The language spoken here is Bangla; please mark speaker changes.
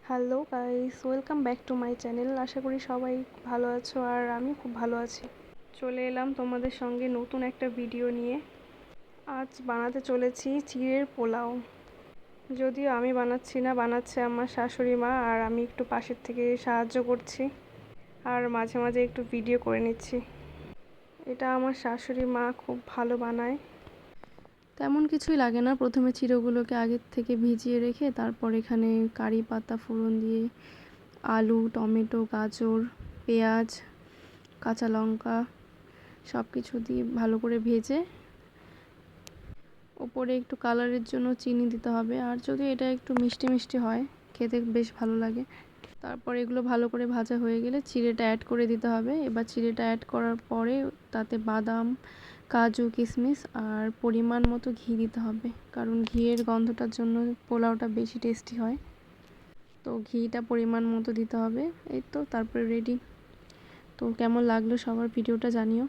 Speaker 1: Hello guys, welcome back to my channel. আশা করি সবাই ভালো আছো আর আমি খুব ভালো আছি। চলে এলাম তোমাদের সঙ্গে নতুন একটা ভিডিও নিয়ে। আজ বানাতে চলেছি চিড়ের পোলাও। যদিও আমি বানাচ্ছি না, বানাচ্ছে আমার শাশুড়ি মা, আর আমি একটু পাশের থেকে সাহায্য করছি আর মাঝে মাঝে একটু ভিডিও করে নিচ্ছি। এটা আমার শাশুড়ি মা খুব ভালো বানায়। তেমন কিছুই লাগে না, প্রথমে চিড়েগুলোকে আগের থেকে ভিজিয়ে রেখে তারপর এখানে কারি পাতা ফোড়ন দিয়ে আলু, টমেটো, গাজর, পেঁয়াজ, কাঁচা লঙ্কা সব কিছু দিয়ে ভালো করে ভেজে ওপরে একটু কালারের জন্য চিনি দিতে হবে। আর যদি এটা একটু মিষ্টি মিষ্টি হয় খেতে বেশ ভালো লাগে। তারপর এগুলো ভালো করে ভাজা হয়ে গেলে চিড়েটা অ্যাড করে দিতে হবে। এবার চিড়েটা অ্যাড করার পরে তাতে বাদাম, কাজু, কিশমিশ আর পরিমাণ মতো ঘি দিতে হবে, কারণ ঘিয়ের গন্ধটার জন্য পোলাওটা বেশি টেস্টি হয়। তো ঘিটা পরিমাণ মতো দিতে হবে। এই তো, তারপরে রেডি। তো কেমন লাগলো সবার ভিডিওটা জানিও।